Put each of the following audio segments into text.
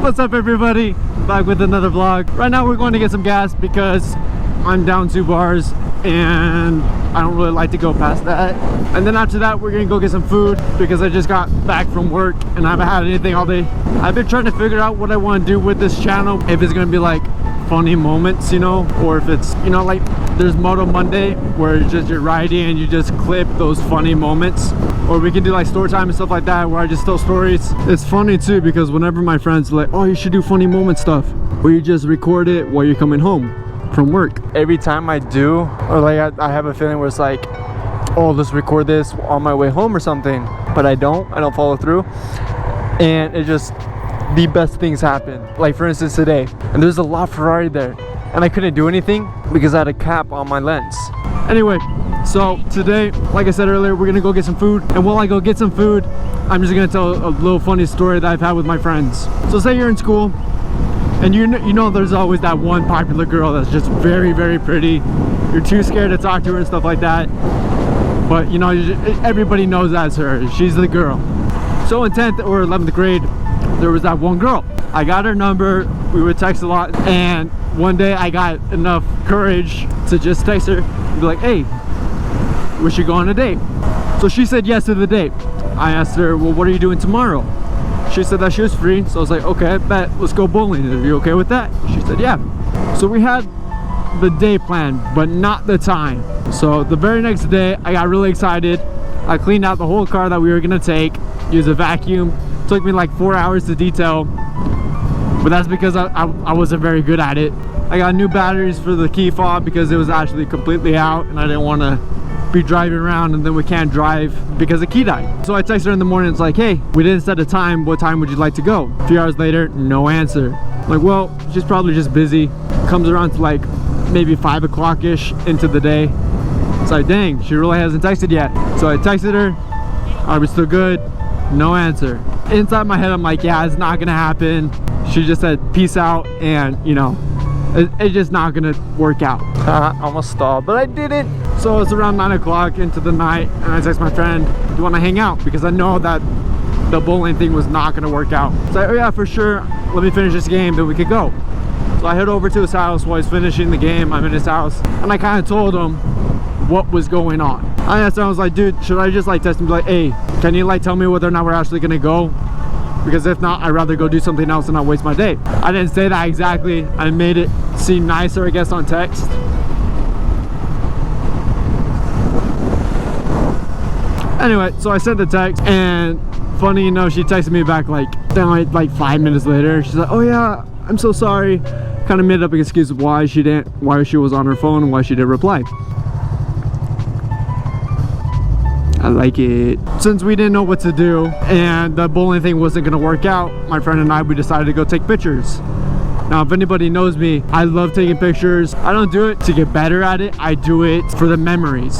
What's up everybody, back with another vlog. Right now we're going to get some gas because I'm down 2 bars and I don't really like to go past that. And then after that we're gonna go get some food because I just got back from work and I haven't had anything all day. I've been trying to figure out what I want to do with this channel, if it's gonna be like funny moments, you know, or if it's, you know, like there's Moto Monday where it's just you're riding and you just clip those funny moments, or we can do like story time and stuff like that where I just tell stories. It's funny too because whenever my friends are like, oh, you should do funny moment stuff, where you just record it while you're coming home from work. Every time I do, or like I have a feeling where it's like, oh, let's record this on my way home or something, but I don't follow through, and it just, the best things happen. Like for instance today, and there's a LaFerrari there and I couldn't do anything because I had a cap on my lens. Anyway, so today, like I said earlier, we're gonna go get some food, and while I go get some food, I'm just gonna tell a little funny story that I've had with my friends. So say you're in school and you know there's always that one popular girl that's just very, very pretty. You're too scared to talk to her and stuff like that, but you know, everybody knows that's her. She's the girl. So in 10th or 11th grade, there was that one girl. I got her number, we would text a lot, and one day I got enough courage to just text her and be like, hey, we should go on a date. So she said yes to the date. I asked her, well, what are you doing tomorrow? She said that she was free, so I was like, okay, I bet, let's go bowling. Are you okay with that? She said yeah. So we had the day planned, but not the time. So the very next day, I got really excited. I cleaned out the whole car that we were gonna take, used a vacuum. Took me like 4 hours to detail, but that's because I wasn't very good at it. I got new batteries for the key fob because it was actually completely out and I didn't want to be driving around and then we can't drive because the key died. So I texted her in the morning, it's like, hey, we didn't set a time, what time would you like to go? A few hours later, no answer. I'm like, well, she's probably just busy. Comes around to like maybe 5 o'clock-ish into the day. It's like, dang, she really hasn't texted yet. So I texted her, are we still good? No answer. Inside my head I'm like, yeah, it's not gonna happen. She just said peace out, and you know, it's just not gonna work out. Almost stalled, but I didn't. So it's around 9 o'clock into the night and I text my friend, do you want to hang out? Because I know that the bowling thing was not gonna work out. So oh yeah, for sure, let me finish this game, then we could go. So I head over to his house while he's finishing the game. I'm in his house and I kind of told him what was going on. I asked him, I was like, dude, should I just like text him, be like, hey, can you like tell me whether or not we're actually gonna go? Because if not, I'd rather go do something else and not waste my day. I didn't say that exactly. I made it seem nicer, I guess, on text. Anyway, so I sent the text, and funny enough, she texted me back like 5 minutes later. She's like, oh yeah, I'm so sorry. Kind of made up an excuse why she was on her phone and why she didn't reply. I like it. Since we didn't know what to do and the bowling thing wasn't gonna work out, my friend and I, we decided to go take pictures. Now, if anybody knows me, I love taking pictures. I don't do it to get better at it. I do it for the memories,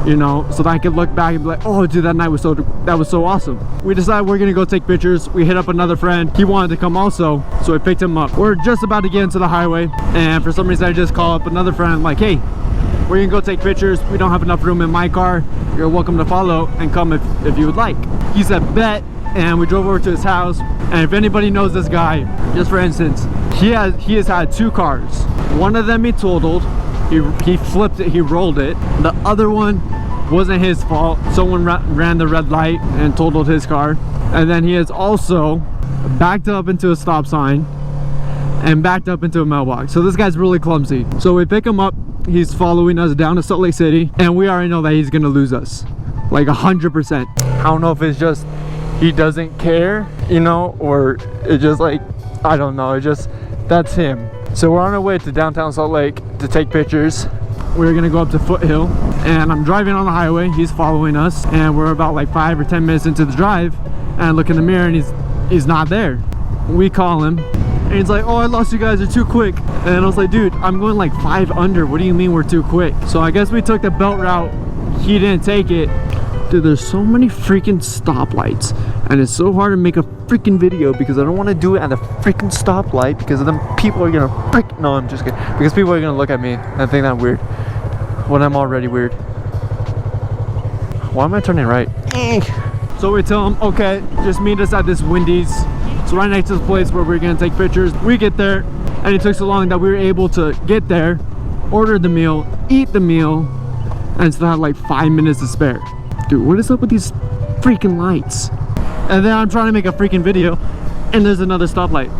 you know, so that I can look back and be like, oh dude, that was so awesome. We decided we're gonna go take pictures. We hit up another friend. He wanted to come also, so we picked him up. We're just about to get into the highway, and for some reason I just call up another friend like, hey, we're gonna go take pictures. We don't have enough room in my car. You're welcome to follow and come if you would like. He said bet, and we drove over to his house. And if anybody knows this guy, just for instance, he has had 2 cars. One of them he totaled, he flipped it, he rolled it. The other one wasn't his fault. Someone ran the red light and totaled his car. And then he has also backed up into a stop sign and backed up into a mailbox. So this guy's really clumsy. So we pick him up. He's following us down to Salt Lake City, and we already know that he's gonna lose us like 100%. I don't know if it's just he doesn't care, you know, or it just like, I don't know, it just, that's him. So we're on our way to downtown Salt Lake to take pictures. We're gonna go up to Foothill, and I'm driving on the highway. He's following us, and we're about like 5 or 10 minutes into the drive, and I look in the mirror and he's not there. We call him and he's like, oh, I lost you guys, you're too quick. And I was like, dude, I'm going like 5 under. What do you mean we're too quick? So I guess we took the belt route. He didn't take it. Dude, there's so many freaking stoplights, and it's so hard to make a freaking video because I don't want to do it at a freaking stoplight because then people are gonna no, I'm just kidding, because people are gonna look at me and think that I'm weird when I'm already weird. Why am I turning right? So we tell him, okay, just meet us at this Wendy's So right next to the place where we're gonna take pictures. We get there, and it took so long that we were able to get there, order the meal, eat the meal, and still had like 5 minutes to spare. Dude, what is up with these freaking lights? And then I'm trying to make a freaking video, and there's another stoplight.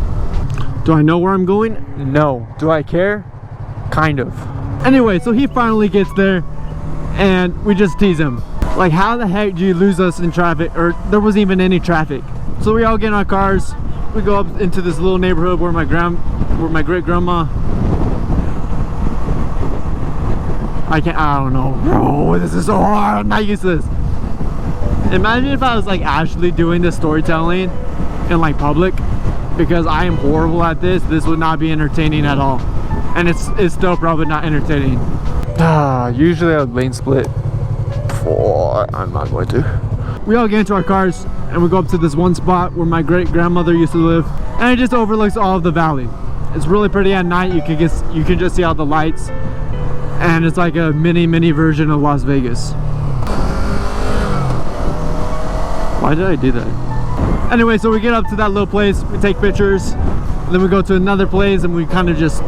Do I know where I'm going? No. Do I care? Kind of. Anyway, so he finally gets there, and we just tease him. Like, how the heck do you lose us in traffic? Or there wasn't even any traffic. So we all get in our cars. We go up into this little neighborhood where my great grandma. I don't know, bro. This is so hard. I'm not used to this. Imagine if I was like actually doing this storytelling in like public, because I am horrible at this. This would not be entertaining at all, and it's still probably not entertaining. Usually I would lane split. I'm not going to. We all get into our cars and we go up to this one spot where my great grandmother used to live, and it just overlooks all of the valley. It's really pretty at night. You can just see all the lights, and it's like a mini version of Las Vegas. Why did I do that? Anyway, so we get up to that little place, we take pictures, then we go to another place and we kind of just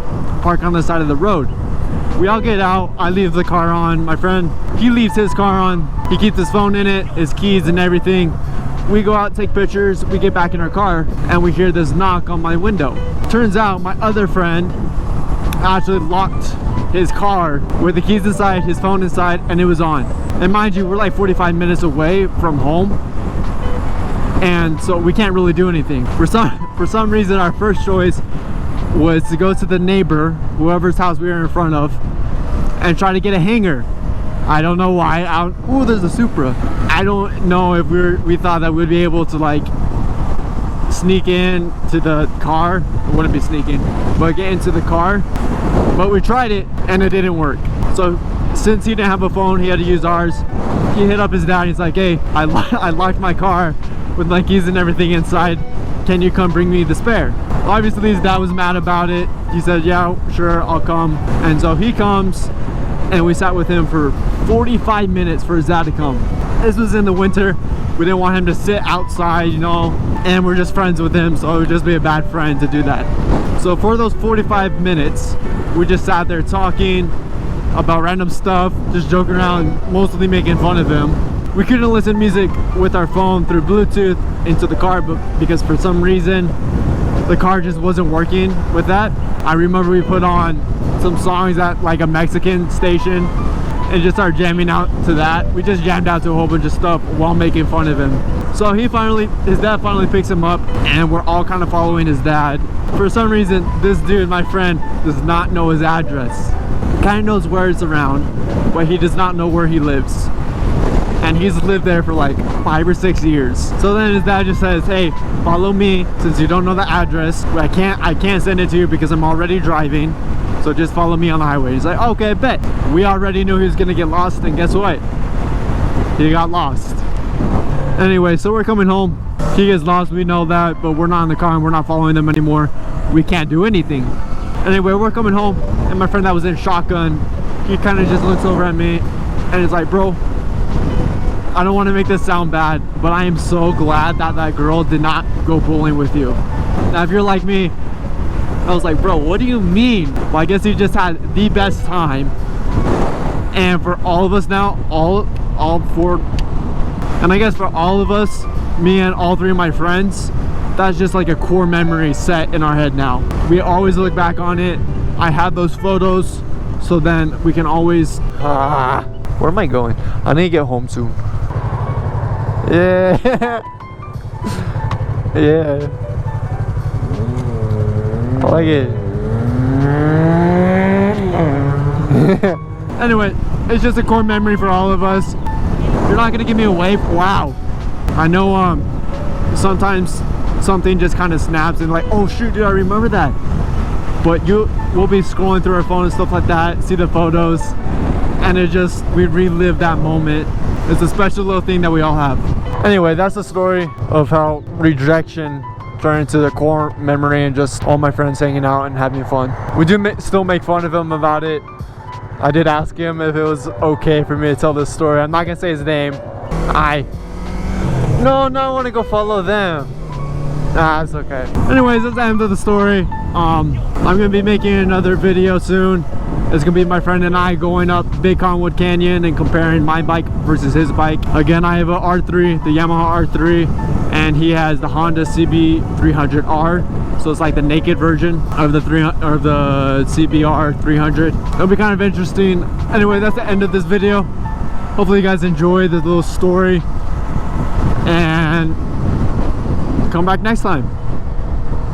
park on the side of the road. We all get out. I leave the car on. My friend, he leaves his car on. He keeps his phone in it, his keys and everything. We go out, take pictures, we get back in our car, and we hear this knock on my window. Turns out my other friend actually locked his car with the keys inside, his phone inside, and it was on. And mind you, we're like 45 minutes away from home, and so we can't really do anything. For some reason, our first choice was to go to the neighbor, whoever's house we were in front of, and try to get a hanger. I don't know why. Oh, there's a Supra. I don't know if we thought that we'd be able to like sneak in to the car. It wouldn't be sneaking, but get into the car. But we tried it and it didn't work. So since he didn't have a phone, he had to use ours. He hit up his dad. He's like, hey, I locked my car with my keys and everything inside. Can you come bring me the spare? Obviously his dad was mad about it. He said, yeah, sure, I'll come. And so he comes, and we sat with him for 45 minutes for his dad to come. This was in the winter. We didn't want him to sit outside, you know, and we're just friends with him, so it would just be a bad friend to do that. So for those 45 minutes, we just sat there talking about random stuff, just joking around, mostly making fun of him. We couldn't listen to music with our phone through Bluetooth into the car, but because for some reason the car just wasn't working with that. I remember we put on some songs at like a Mexican station and just started jamming out to that. We just jammed out to a whole bunch of stuff while making fun of him. So his dad finally picks him up, and we're all kind of following his dad. For some reason, this dude, my friend, does not know his address. Kind of knows where it's around, but he does not know where he lives. And he's lived there for like 5 or 6 years. So then his dad just says, hey, follow me. Since you don't know the address, I can't send it to you because I'm already driving. So just follow me on the highway. He's like, okay, bet. We already knew he was gonna get lost, and guess what? He got lost. Anyway, so we're coming home. He gets lost, we know that, but we're not in the car and we're not following them anymore. We can't do anything. Anyway, we're coming home, and my friend that was in shotgun, he kind of just looks over at me and is like, bro, I don't want to make this sound bad, but I am so glad that that girl did not go bowling with you. Now, if you're like me, I was like, bro, what do you mean? Well, I guess he just had the best time. And for all of us now, all four, and I guess for all of us, me and all 3 of my friends, that's just like a core memory set in our head now. We always look back on it. I have those photos, so then we can always... where am I going? I need to get home soon. Yeah. Yeah. I like it. Anyway, it's just a core memory for all of us. You're not gonna give me a wave? Wow. I know sometimes something just kind of snaps and like, oh shoot, dude, I remember that. But we'll be scrolling through our phone and stuff like that, see the photos, and we relive that moment. It's a special little thing that we all have. Anyway, that's the story of how rejection turned into the core memory and just all my friends hanging out and having fun. We do still make fun of him about it. I did ask him if it was okay for me to tell this story. I'm not gonna say his name. No, I want to go follow them. Ah, it's okay. Anyways, that's the end of the story. I'm gonna be making another video soon. It's gonna be my friend and I going up Big Conwood Canyon and comparing my bike versus his bike. Again, I have a R3, the Yamaha R3, and he has the Honda CB300R. So it's like the naked version of the CBR 300. It'll be kind of interesting. Anyway, that's the end of this video. Hopefully you guys enjoy the little story, and come back next time.